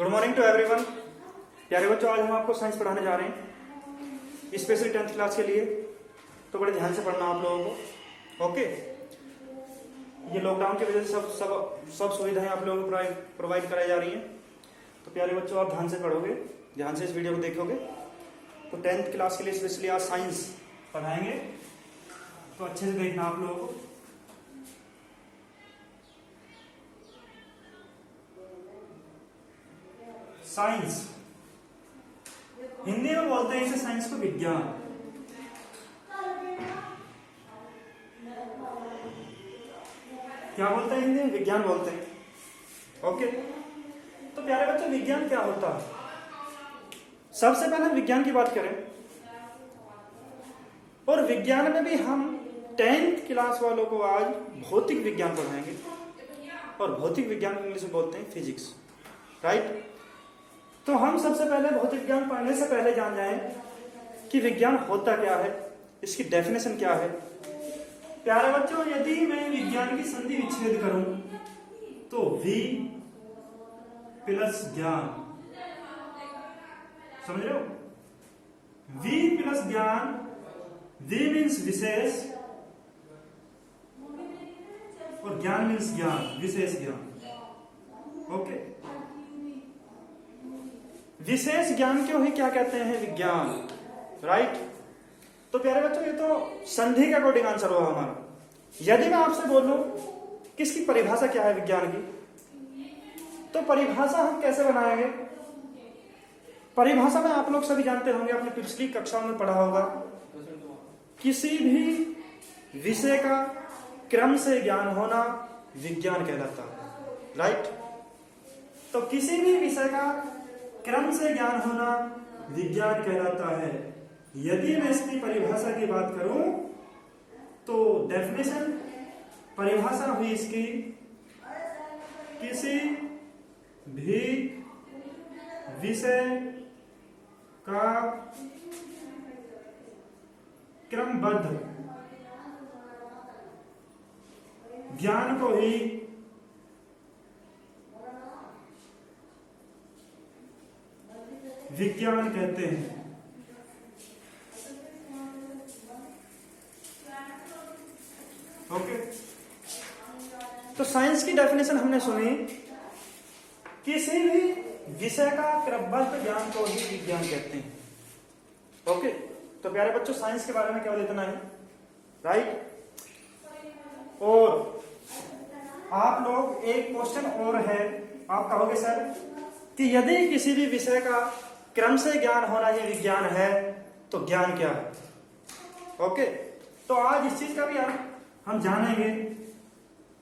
Good morning to everyone. प्यारे बच्चों, आज हम आपको साइंस पढ़ाने जा रहे हैं, स्पेशली 10th क्लास के लिए। तो बड़े ध्यान से पढ़ना आप लोगों को, ओके। ये लॉकडाउन की वजह से सब सुविधाएं आप लोगों को प्रोवाइड कराई जा रही हैं। तो प्यारे बच्चों, आप ध्यान से पढ़ोगे, ध्यान से इस वीडियो को देखोगे तो 10th क्लास के लिए स्पेशली आज साइंस पढ़ाएंगे। तो अच्छे से देखना आप लोगों को। साइंस, हिंदी में बोलते हैं इसे साइंस को विज्ञान। क्या बोलते हैं हिंदी में? विज्ञान बोलते हैं, ओके। तो प्यारे बच्चों, विज्ञान क्या होता है? सबसे पहले विज्ञान की बात करें, और विज्ञान में भी हम 10th क्लास वालों को आज भौतिक विज्ञान पढ़ाएंगे। और भौतिक विज्ञान इंग्लिश में बोलते हैं फिजिक्स, राइट। तो हम सबसे पहले भौतिक विज्ञान पढ़ने से पहले जान जाएं कि विज्ञान होता क्या है, इसकी डेफिनेशन क्या है। प्यारे बच्चों, यदि मैं विज्ञान की संधि विच्छेद करूं तो वी प्लस ज्ञान, समझ रहे हो? वी प्लस ज्ञान, वी मीन्स विशेष और ज्ञान मीन्स ज्ञान, विशेष ज्ञान, ओके। विशेष ज्ञान क्यों ही क्या कहते हैं? विज्ञान, राइट। तो प्यारे बच्चों, ये तो संधि के अकॉर्डिंग आंसर होगा हमारा। यदि मैं आपसे बोलूं कि इसकी परिभाषा क्या है विज्ञान की, तो परिभाषा हम कैसे बनाएंगे? परिभाषा में आप लोग सभी जानते होंगे, अपने पिछली कक्षाओं में पढ़ा होगा। किसी भी विषय का क्रम से ज्ञान होना विज्ञान कहलाता है, राइट। तो किसी भी विषय का क्रम से ज्ञान होना विज्ञान कहलाता है। यदि मैं इसकी परिभाषा की बात करूं तो डेफिनेशन, परिभाषा हुई इसकी, किसी भी विषय का क्रमबद्ध ज्ञान को ही विज्ञान कहते हैं। ओके, तो साइंस की डेफिनेशन हमने सुनी, किसी भी विषय का क्रमबद्ध ज्ञान को ही विज्ञान कहते हैं, ओके। तो प्यारे बच्चों, साइंस के बारे में केवल इतना है, राइट। और आप लोग एक क्वेश्चन और है, आप कहोगे सर कि यदि किसी भी विषय का क्रम से ज्ञान होना ही विज्ञान है तो ज्ञान क्या है? ओके, तो आज इस चीज का भी हम जानेंगे।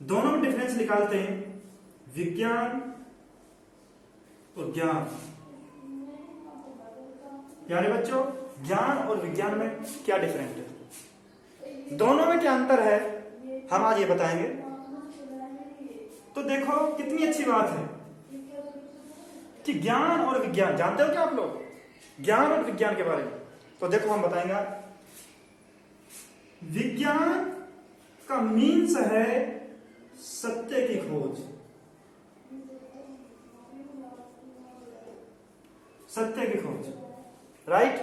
दोनों में डिफरेंस निकालते हैं, विज्ञान और ज्ञान। प्यारे बच्चों, ज्ञान और विज्ञान में क्या डिफरेंट है, दोनों में क्या अंतर है, हम आज ये बताएंगे। तो देखो कितनी अच्छी बात है कि ज्ञान और विज्ञान, जानते हो क्या आप लोग ज्ञान और विज्ञान के बारे में? तो देखो हम बताएंगे। विज्ञान का मीन्स है सत्य की खोज, सत्य की खोज, राइट।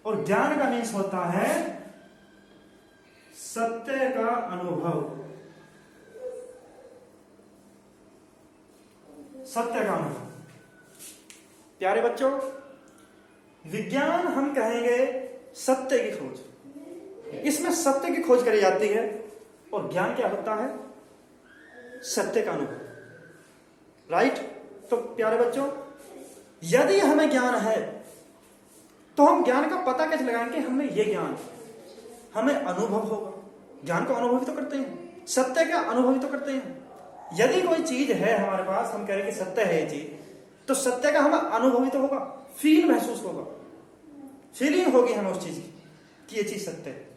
और ज्ञान का मीन्स होता है सत्य का अनुभव, सत्य का अनुभव। प्यारे बच्चों, विज्ञान हम कहेंगे सत्य की खोज, इसमें सत्य की खोज करी जाती है। और ज्ञान क्या होता है? सत्य का अनुभव, राइट। तो प्यारे बच्चों, यदि हमें ज्ञान है तो हम ज्ञान का पता कैसे लगाएंगे? हमें ये ज्ञान, हमें अनुभव होगा। ज्ञान को अनुभवी तो करते हैं, सत्य का अनुभवी तो करते हैं। यदि कोई चीज है हमारे पास, हम कह रहे हैं कि सत्य है ये चीज, तो सत्य का हमें अनुभवी तो होगा, फील महसूस होगा, फीलिंग होगी हमें उस चीज की कि ये चीज सत्य है,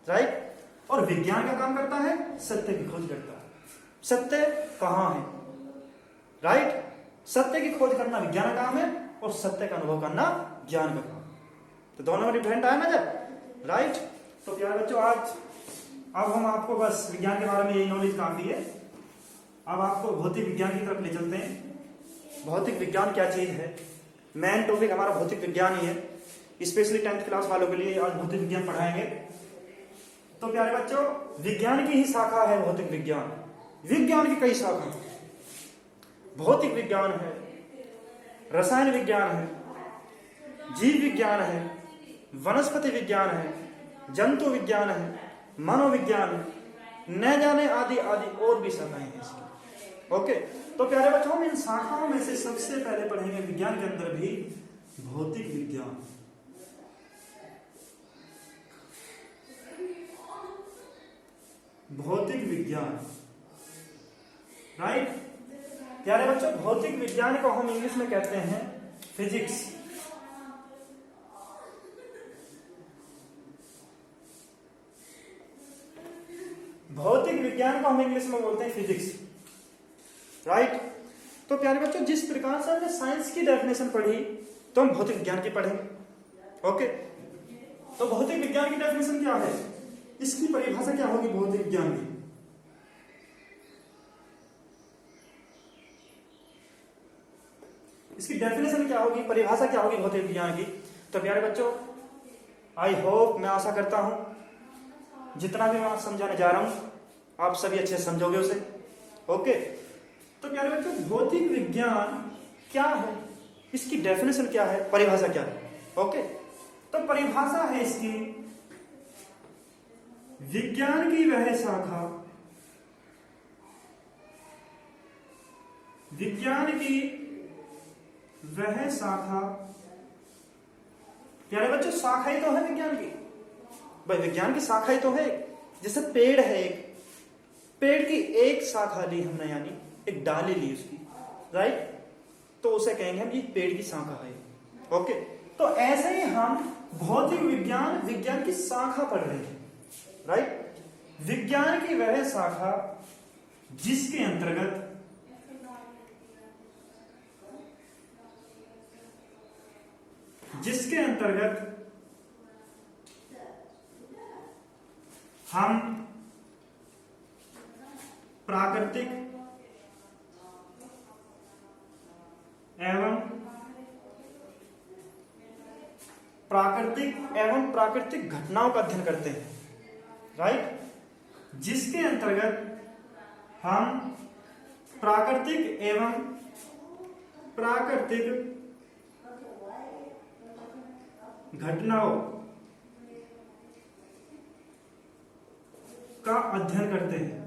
राइट। और विज्ञान का काम करता है सत्य की खोज करता है, सत्य कहां है, राइट। सत्य की खोज करना विज्ञान का काम है और सत्य का अनुभव करना ज्ञान का काम। तो दोनों में डिफरेंट आया ना जब, राइट। तो प्यारे बच्चों, आज अब हम आपको बस विज्ञान के बारे में यही नॉलेज काफी है। अब आपको भौतिक विज्ञान की तरफ ले चलते हैं। भौतिक विज्ञान क्या चीज है। मेन टॉपिक हमारा भौतिक विज्ञान ही है, स्पेशली 10th क्लास वालों के लिए आज भौतिक विज्ञान पढ़ाएंगे। तो प्यारे बच्चों, विज्ञान की ही शाखा है भौतिक विज्ञान। विज्ञान की कई शाखा, भौतिक विज्ञान है, रसायन विज्ञान है, जीव विज्ञान है, वनस्पति विज्ञान है, जंतु विज्ञान है, मनोविज्ञान है, न जाने आदि आदि और भी शाखाएं हैं इसकी। ओके, तो प्यारे बच्चों, हम इन शाखाओं में से सबसे पहले पढ़ेंगे विज्ञान के अंदर भी भौतिक विज्ञान। भौतिक विज्ञान, राइट। प्यारे बच्चों, भौतिक विज्ञान को हम इंग्लिश में कहते हैं फिजिक्स। भौतिक विज्ञान को हम इंग्लिश में बोलते हैं फिजिक्स, राइट। तो प्यारे बच्चों, जिस प्रकार से हमने साइंस की डेफिनेशन पढ़ी तो हम भौतिक विज्ञान की पढ़ेंगे। ओके, तो भौतिक विज्ञान की डेफिनेशन क्या है, इसकी परिभाषा क्या होगी भौतिक विज्ञान की। इसकी डेफिनेशन क्या होगी, परिभाषा क्या होगी भौतिक विज्ञान की। तो प्यारे बच्चों, आई होप, मैं आशा करता हूं जितना भी मैं समझाने जा रहा हूं आप सभी अच्छे समझोगे उसे। ओके, तो प्यारे बच्चों, भौतिक विज्ञान क्या है, इसकी डेफिनेशन क्या है, परिभाषा क्या है। ओके, तो परिभाषा है इसकी, विज्ञान की वह शाखा, विज्ञान की वह शाखा। प्यारे बच्चों, शाखा ही तो है विज्ञान की, भाई विज्ञान की शाखा ही तो है। जैसे पेड़ है, एक पेड़ की एक शाखा ली हमने, यानी एक डाली ली उसकी, राइट, तो उसे कहेंगे हम ये पेड़ की शाखा है। ओके, तो ऐसे ही हम भौतिक विज्ञान, विज्ञान की शाखा पढ़ रहे हैं, राइट। विज्ञान की वह शाखा जिसके अंतर्गत हम प्राकृतिक एवं प्राकृतिक घटनाओं का अध्ययन करते हैं, राइट। जिसके अंतर्गत हम प्राकृतिक एवं प्राकृतिक घटनाओं का अध्ययन करते हैं।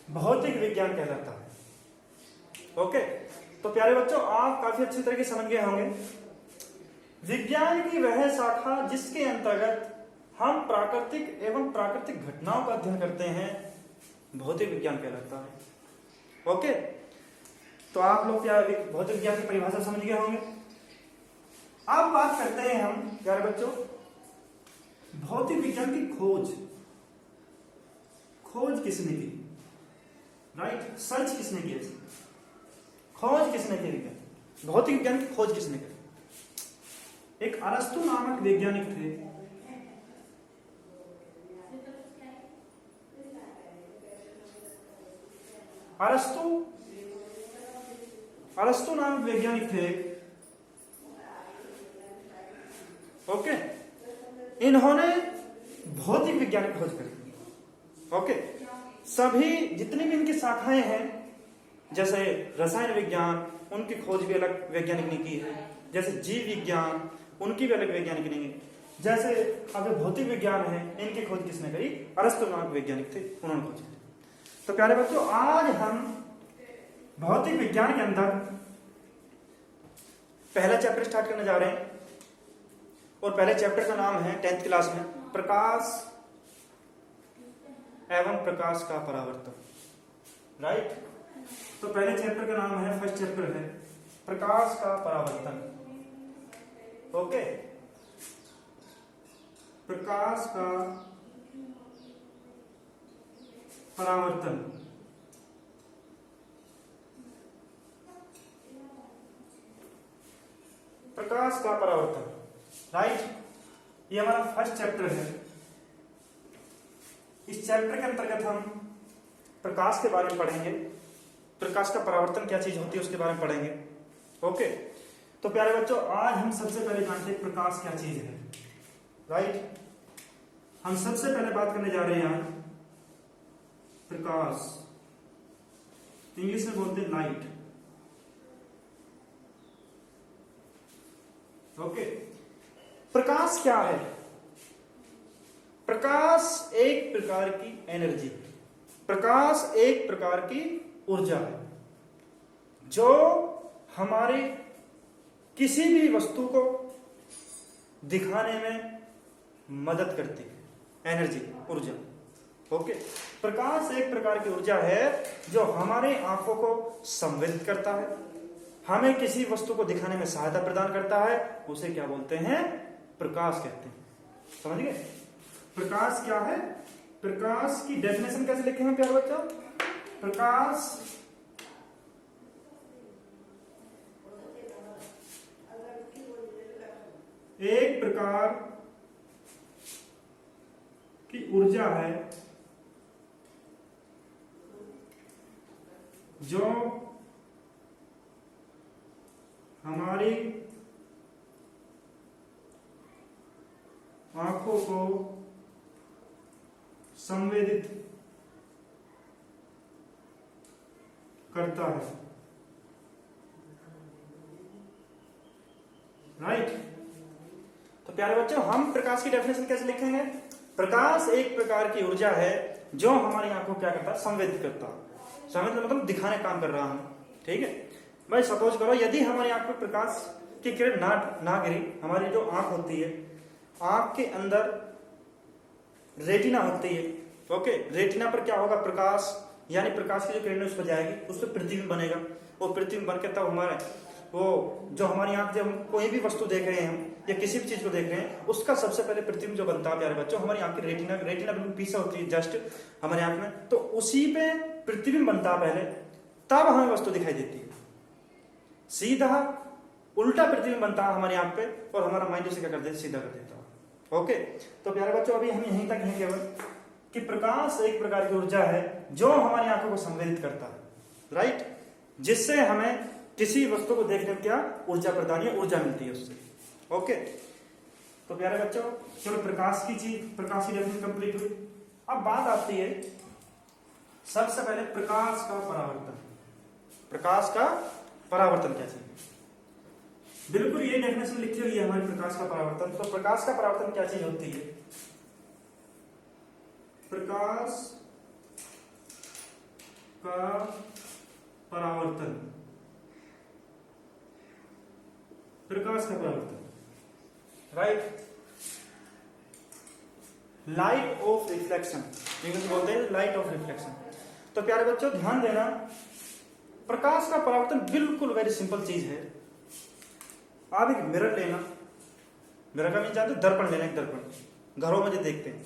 भौतिक विज्ञान कहलाता है। ओके, तो प्यारे बच्चों, आप काफी अच्छी तरीके से समझ गए होंगे। विज्ञान की वह शाखा जिसके अंतर्गत हम प्राकृतिक एवं प्राकृतिक घटनाओं का अध्ययन करते हैं, भौतिक विज्ञान कहलाता है। ओके, तो आप लोग क्या भौतिक विज्ञान की परिभाषा समझ गए होंगे। अब बात करते हैं हम प्यारे बच्चों भौतिक विज्ञान की खोज किसने की, राइट। सर्च किसने किया, खोज किसने की, भौतिक विज्ञान की खोज किसने की। एक अरस्तु नामक वैज्ञानिक थे, अरस्तु नामक वैज्ञानिक थे। ओके, इन्होंने भौतिक विज्ञान की खोज करी। ओके, सभी जितनी भी इनकी शाखाएं हैं, जैसे रसायन विज्ञान, उनकी खोज भी अलग वैज्ञानिक ने की है। जैसे जीव विज्ञान, उनकी भी अलग वैज्ञानिक ने की। जैसे अब भौतिक विज्ञान है, इनकी खोज किसने करी, अरस्तु नामक वैज्ञानिक थे, उन्होंने खोज की। तो प्यारे बच्चों, आज हम भौतिक विज्ञान के अंदर पहला चैप्टर स्टार्ट करने जा रहे हैं, और पहले चैप्टर का नाम है 10th क्लास में प्रकाश एवं प्रकाश का परावर्तन, राइट। तो पहले चैप्टर का नाम है, फर्स्ट चैप्टर है प्रकाश का परावर्तन। ओके, प्रकाश का परावर्तन। प्रकाश का परावर्तन, राइट, ये हमारा फर्स्ट चैप्टर है। इस चैप्टर के अंतर्गत हम प्रकाश के बारे में पढ़ेंगे, प्रकाश का परावर्तन क्या चीज होती है उसके बारे में पढ़ेंगे। ओके, तो प्यारे बच्चों आज हम सबसे पहले जानते हैं प्रकाश क्या चीज है। राइट, हम सबसे पहले बात करने जा रहे हैं प्रकाश, इंग्लिश में बोलते हैं लाइट। ओके, प्रकाश क्या है? प्रकाश एक प्रकार की एनर्जी, प्रकाश एक प्रकार की ऊर्जा है जो हमारे किसी भी वस्तु को दिखाने में मदद करती है। एनर्जी, ऊर्जा। ओके, प्रकाश एक प्रकार की ऊर्जा है जो हमारे आंखों को संवेदित करता है, हमें किसी वस्तु को दिखाने में सहायता प्रदान करता है, उसे क्या बोलते हैं? प्रकाश कहते हैं। समझ गए? प्रकाश क्या है? प्रकाश की डेफिनेशन कैसे लिखेंगे प्यारे बच्चों? प्रकाश एक प्रकार की ऊर्जा है जो हमारी आंखों को संवेदित करता है। राइट, तो प्यारे बच्चों हम प्रकाश की डेफिनेशन कैसे लिखेंगे? प्रकाश एक प्रकार की ऊर्जा है जो हमारी आंखों को क्या करता है? संवेदित करता है। संवेदित मतलब दिखाने काम कर रहा हूं। ठीक है भाई, सपोज करो यदि हमारी आंख में प्रकाश की किरण ना गिरी, हमारी जो आंख होती है, आंख के अंदर रेटिना होती है। ओके, रेटिना पर क्या होगा? प्रकाश, यानी प्रकाश की जो किरण उस पर जाएगी, उस पर प्रतिबिंब बनेगा। वो प्रतिबिंब बन के तब हमारे वो जो हमारी आंख, जब हम कोई भी वस्तु देख रहे हैं हम या किसी भी चीज को देख रहे हैं, उसका सबसे पहले प्रतिबिंब जो बनता है प्यारे बच्चों, हमारी आंख की रेटिना बिल्कुल पीछे होती है जस्ट हमारे आंख में, तो उसी पे प्रतिबिंब बनता है पहले, तब हमें वस्तु दिखाई देती है। सीधा उल्टा प्रतिबिंब बनता है हमारी आंख पे और हमारा माइंड उसे क्या कर देता है? सीधा कर देता है। ओके, तो प्यारे बच्चों अभी हम यहीं तक हैं केवल कि प्रकाश एक प्रकार की ऊर्जा है जो हमारी आंखों को संवेदित करता है। राइट, जिससे हमें किसी वस्तु को देखने में क्या ऊर्जा प्रदान या ऊर्जा मिलती है उससे। ओके, तो प्यारे बच्चों चलो प्रकाश की डेफिनेशन कंप्लीट हुई। अब बात आती है सबसे पहले प्रकाश का परावर्तन। प्रकाश का परावर्तन क्या चीज? बिल्कुल ये डेफिनेशन लिखी हुई है हमारे प्रकाश का परावर्तन। तो प्रकाश का परावर्तन क्या चीज होती है? प्रकाश का परावर्तन, प्रकाश का परावर्तन, right, light of reflection, English में बोलते हैं लाइट ऑफ रिफ्लेक्शन। तो प्यारे बच्चों ध्यान देना, प्रकाश का परावर्तन बिल्कुल वेरी सिंपल चीज है। आप एक मिरर लेना, मिरर का मीन जानते हो? दर्पण लेना, एक दर्पण घरों में जो देखते हैं,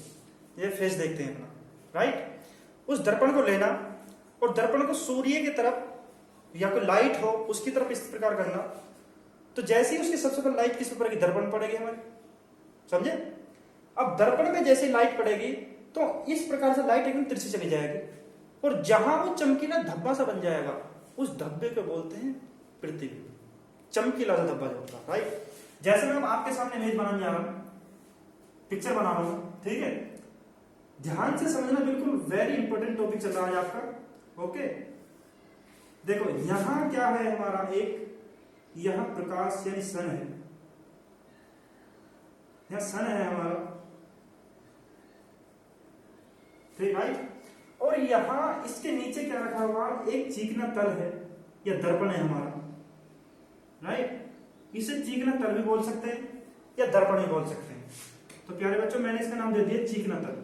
ये फेस देखते हैं अपना। राइट, उस दर्पण को लेना और दर्पण को सूर्य की तरफ या कोई लाइट हो उसकी तरफ इस प्रकार करना, तो जैसे ही उसकी सबसे पहले लाइट किस पर पड़ेगी? दर्पण पड़ेगी हमारे, समझे? अब दर्पण में जैसे लाइट पड़ेगी तो इस प्रकार से लाइट एकदम तिरछी चली जाएगी और जहां वो चमकीला धब्बा सा बन जाएगा उस धब्बे को बोलते हैं प्रतिबिंब। चमकीला सा धब्बा जो होता है। राइट, जैसे मैं आपके सामने इमेज बनाने जा रहा हूं, पिक्चर बना रहा हूं, ठीक है, ध्यान से समझना, बिल्कुल वेरी इंपॉर्टेंट टॉपिक चल रहा है आपका। ओके, देखो यहां क्या है हमारा, एक यहां प्रकाश यानी सन है, यहां सन है हमारा, ठीक भाई, और यहां इसके नीचे क्या रखा हुआ? एक चीकना तल है या दर्पण है हमारा। राइट, इसे चीकना तल भी बोल सकते हैं या दर्पण भी बोल सकते हैं। तो प्यारे बच्चों मैंने इसका नाम दे दिया चीकना तल।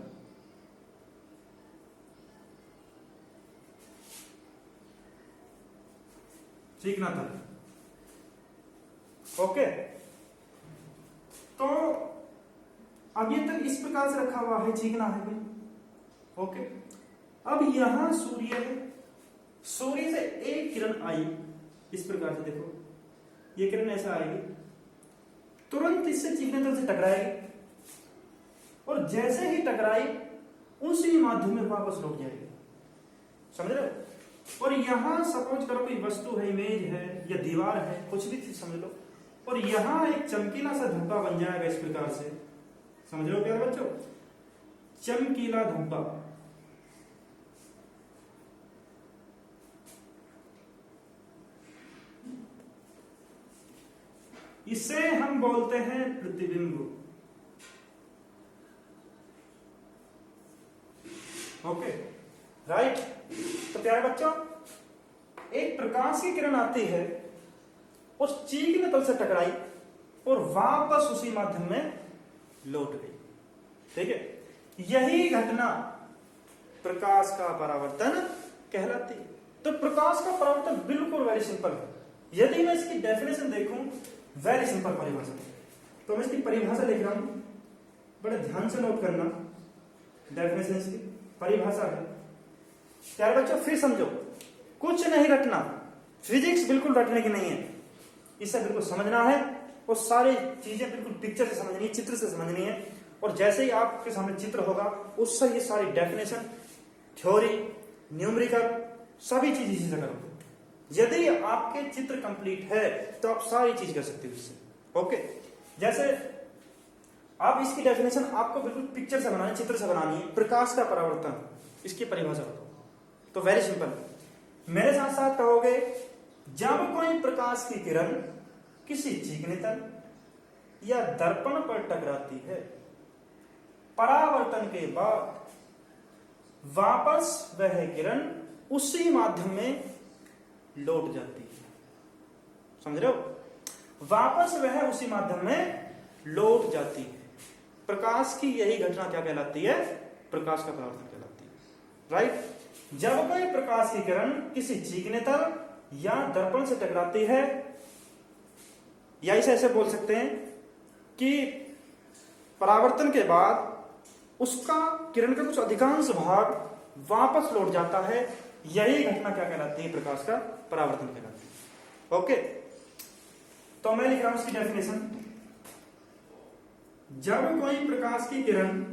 चीकना तल। ओके, तो अब ये तक इस प्रकार से रखा हुआ है, चीकना है भाई। ओके, अब यहां सूर्य है, सूर्य से एक किरण आई इस प्रकार से, देखो ये किरण ऐसा आएगी, तुरंत इससे चीकने तल से टकराएगी और जैसे ही टकराई उसी माध्यम में वापस लौट जाएगी। समझ रहे हो? और यहां सपोज करो कोई वस्तु है, इमेज है या दीवार है, कुछ भी चीज समझ लो, और यहां एक चमकीला सा धब्बा बन जाएगा इस प्रकार से। समझ रहे हो प्यारे बच्चों? चमकीला धब्बा, इसे हम बोलते हैं प्रतिबिंब। Okay, right. तो प्यारे बच्चों, एक प्रकाश की किरण आती है, उस चीज ने तल से टकराई और वापस उसी माध्यम में लौट गई। ठीक है, यही घटना प्रकाश का परावर्तन कहलाती है। तो प्रकाश का परावर्तन बिल्कुल वेरी सिंपल है। यदि मैं इसकी डेफिनेशन देखूं, वेरी सिंपल परिभाषा, तो मैं इसकी परिभाषा लिख रहा हूं, बड़े ध्यान से नोट करना। डेफिनेशन इसकी परिभाषा है। प्यारे बच्चों फिर समझो, कुछ नहीं रटना, फिजिक्स बिल्कुल रटने की नहीं है, इसे बिल्कुल समझना है और सारी चीजें बिल्कुल पिक्चर से समझनी है, चित्र से समझनी है। और जैसे ही आपके सामने चित्र होगा, उससे ये सारी डेफिनेशन, थ्योरी, न्यूमेरिकल, सभी चीज इसी से करोगे। यदि आपके चित्र कंप्लीट है तो आप सारी चीज कर सकते हो इससे। ओके, जैसे आप इसकी डेफिनेशन आपको बिल्कुल पिक्चर से बनानी, चित्र से बनानी है। प्रकाश का परावर्तन, इसकी परिभाषा बताओ। तो वेरी सिंपल, मेरे साथ साथ कहोगे, जब कोई प्रकाश की किरण किसी चीकने तल या दर्पण पर टकराती है, परावर्तन के बाद वापस वह किरण उसी माध्यम में लौट जाती है। समझ रहे हो? वापस वह उसी माध्यम में लौट जाती है। प्रकाश की यही घटना क्या कहलाती है? प्रकाश का परावर्तन कहलाती है। राइट। जब कोई प्रकाश की किरण किसी चीकने तल या दर्पण से टकराती है, या इसे ऐसे बोल सकते हैं कि परावर्तन के बाद उसका किरण का कुछ अधिकांश भाग वापस लौट जाता है, यही घटना क्या कहलाती है? प्रकाश का परावर्तन कहलाती है। ओके, तो मैं लिख रहा हूं इसकी डेफिनेशन। जब कोई प्रकाश की किरण,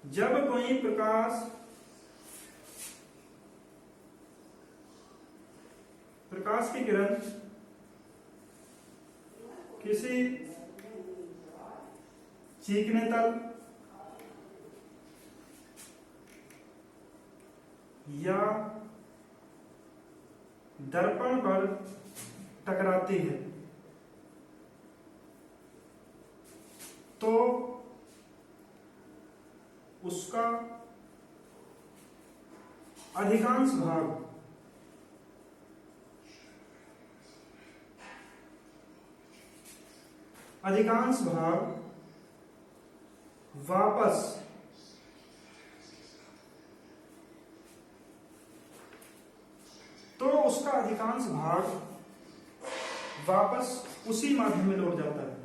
जब कोई प्रकाश की किरण किसी चीकने तल या दर्पण पर टकराती है, तो उसका अधिकांश भाग वापस उसी माध्यम में लौट जाता है।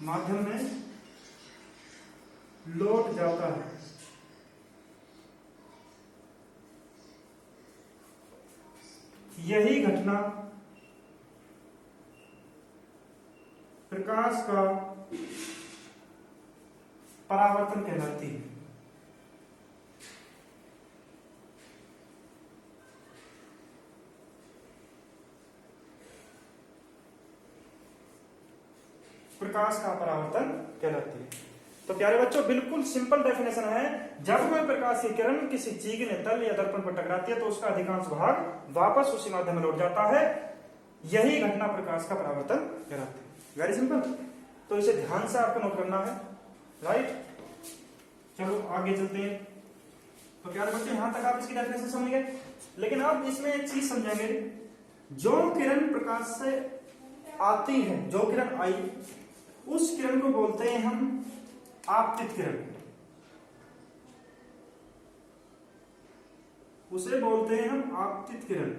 माध्यम में लौट जाता है। यही घटना प्रकाश का परावर्तन कहलाती है। प्रकाश का परावर्तन कहलाती है। तो प्यारे बच्चों, बिल्कुल सिंपल डेफिनेशन है। जब कोई प्रकाश की किरण किसी चीकने तल या दर्पण पर टकराती है, तो उसका अधिकांश भाग वापस उसी माध्यम में लौट जाता है। यही घटना प्रकाश का परावर्तन कहलाती है। Very simple. तो इसे ध्यान से आपको नोट करना है। राइट, चलो आगे चलते हैं। तो प्यारे बच्चों, यहां तक आप इसकी डेफिनेशन समझ गए। लेकिन अब इसमें एक चीज समझेंगे, जो किरण प्रकाश से आती है, जो किरण आई, उस किरण को बोलते हैं हम आपतित किरण। उसे बोलते हैं हम आपतित किरण।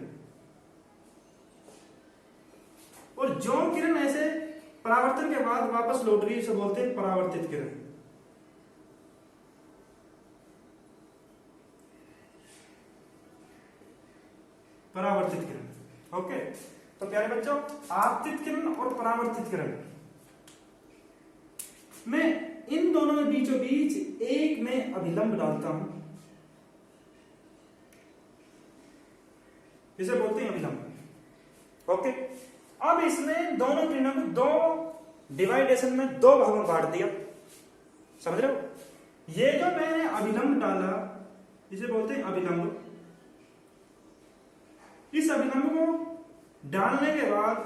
और जो किरण ऐसे परावर्तन के बाद वापस लौट रही है, उसे बोलते हैं परावर्तित किरण। परावर्तित किरण। ओके, तो प्यारे बच्चों, आपतित किरण और परावर्तित किरण, मैं इन दोनों में बीचों बीच एक में अभिलंब डालता हूं, इसे बोलते हैं अभिलंब। ओके, अब इसने दोनों किरणों को दो डिवाइडेशन में दो भागों में बांट दिया, समझ रहे हो? ये जो मैंने अभिलंब डाला इसे बोलते हैं अभिलंब। इस अभिलंब को डालने के बाद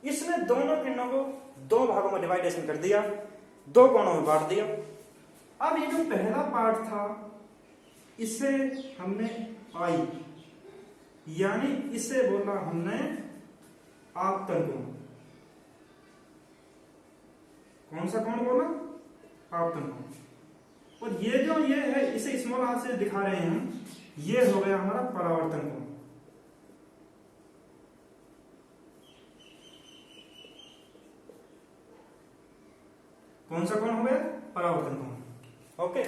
इसने दोनों किरणों को दो भागों में डिवाइडेशन कर दिया, दो कोणों में बांट दिया। अब ये जो पहला पार्ट था इसे हमने आई, यानी इसे बोला हमने आपतन कोण। कौन सा कोण बोला? आपतन कोण। और ये जो ये है इसे स्मॉल आर से दिखा रहे हैं हम, ये हो गया हमारा परावर्तन कोण। कौन सा कोण हो गया? परावर्तन कोण। ओके,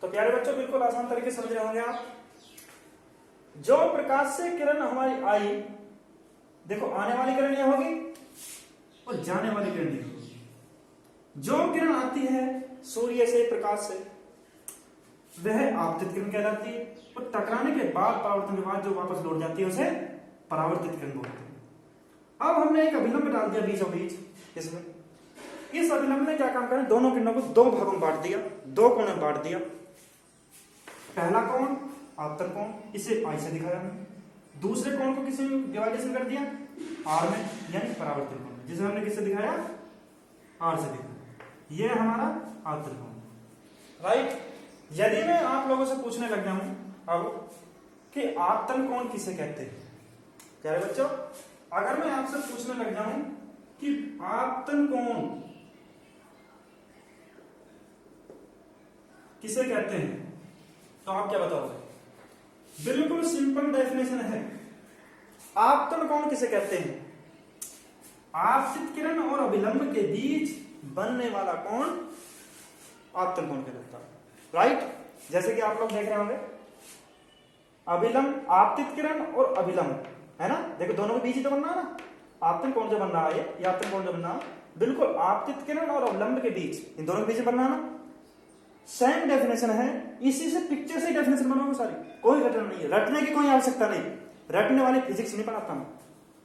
तो प्यारे बच्चों बिल्कुल आसान तरीके से समझ रहे होंगे आप। जो प्रकाश से किरण हमारी आई, देखो आने वाली किरण यह होगी और जाने वाली किरण यह होगी। जो किरण आती है सूर्य से, प्रकाश से, वह आपतित किरण कहलाती है, और टकराने के बाद, परावर्तन के बाद जो वापस लौट जाती है उसे परावर्तित किरण बोलते हैं। अब हमने एक अभिलंब डाल दिया बीचों बीच इसमें। इस अभिलंब ने क्या काम करा? दोनों किरणों को दो भागों में बांट दिया, दो कोणों में बांट दिया। पहला कोण आपतन कोण, इसे आई से दिखाया हमने। दूसरे कोण को किसी में डिवाइडेशन कर दिया आर में, यानी परावर्तन कोण, जिसे हमने किससे दिखाया? आर से दिखाया। ये हमारा आपतन कोण, राइट। यदि मैं आप लोगों से पूछने लग जाऊं अब कि आपतन कोण किसे कहते हैं, प्यारे बच्चों, अगर मैं आपसे पूछने लग जाऊं कि आपतन कोण किसे कहते हैं, तो आप क्या बताओगे? बिल्कुल सिंपल डेफिनेशन है। आपतन कोण किसे कहते हैं? आपतित किरण और अभिलंब के बीच बनने वाला कोण आपतन कोण कहलाता है, राइट। जैसे कि आप लोग देख रहे होंगे, अभिलंब, आपतित किरण और अभिलंब, है ना? देखो दोनों के बीच ही तो बनना है ना आपतन कोण जो बन रहा है, ये आपतन कोण जो बन रहा है, बिल्कुल आपतित किरण और अभिलंब के बीच, इन दोनों के बीच बनना है ना। सेम डेफिनेशन है, इसी से पिक्चर से डेफिनेशन बनाओगे सारी, कोई रटना नहीं है, रटने की कोई आवश्यकता नहीं। रटने वाली फिजिक्स नहीं पढ़ाता मैं,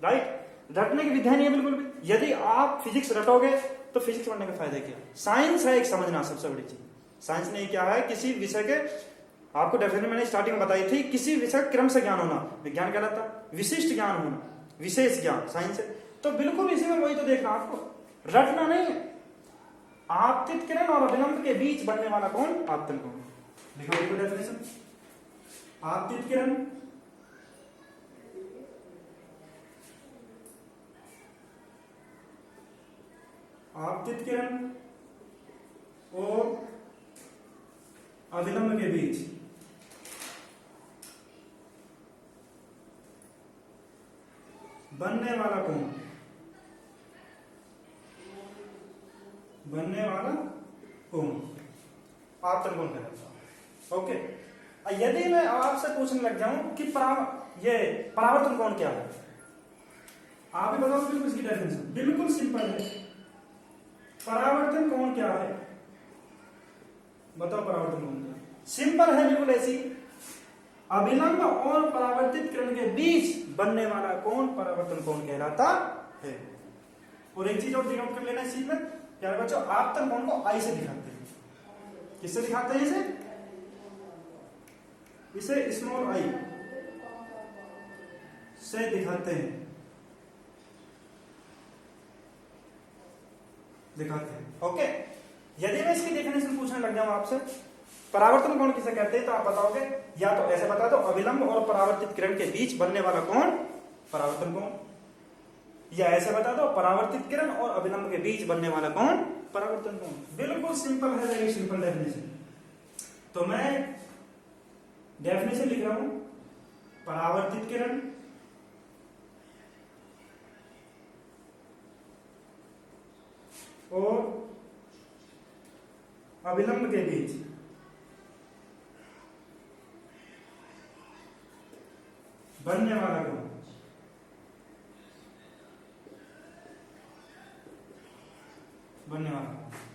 राइट। रटने की विद्या नहीं है बिल्कुल भी। यदि आप फिजिक्स रटोगे तो फिजिक्स पढ़ने का फायदा क्या? साइंस है एक समझना, सबसे बड़ी चीज। साइंस ने क्या है? किसी विषय के, आपको डेफिनेशन मैंने स्टार्टिंग में बताई थी, किसी विषय क्रम से ज्ञान होना विज्ञान कहलाता, विशिष्ट ज्ञान होना विशेष ज्ञान साइंस है। तो बिल्कुल इसी में वही तो देखना, आपको रटना नहीं है। आपतित किरण और अभिलंब के बीच बनने वाला कोण आपतन कोण। देखो डेफिनेशन, आपतित किरण और अभिलंब के बीच बनने वाला कोण आपतन कोण कहलाता है। ओके, यदि मैं आपसे पूछने लग जाऊं कि ये परावर्तन कोण क्या है, आप ही बताओ। बिल्कुल इसकी डेफिनेशन बिल्कुल सिंपल है। परावर्तन कोण क्या है? बताओ परावर्तन कोण क्या है? सिंपल है बिल्कुल ऐसी, अभिलंब और परावर्तित किरण के बीच बनने वाला कोण परावर्तन कोण कहलाता है। और एक चीज और नोट कर लेना इस चीज में, प्यारे बच्चों, आपतन कोण को आई से दिखाते हैं। किससे दिखाते हैं? इसे स्मॉल आई से दिखाते हैं, ओके। यदि मैं इसकी डेफिनेशन पूछने लग जाऊं आपसे, परावर्तन कोण किसे कहते हैं, तो आप बताओगे या तो ऐसे बता दो, अभिलंब और परावर्तित किरण के बीच बनने वाला कोण परावर्तन कोण, या ऐसे बता दो, परावर्तित किरण और अभिलंब के बीच बनने वाला कोण परावर्तन कोण। बिल्कुल सिंपल है, वेरी सिंपल डेफिनेशन। तो मैं डेफिनेशन लिख रहा हूं, परावर्तित किरण और अभिलंब के बीच बनने वाला कोण बनने वाला है।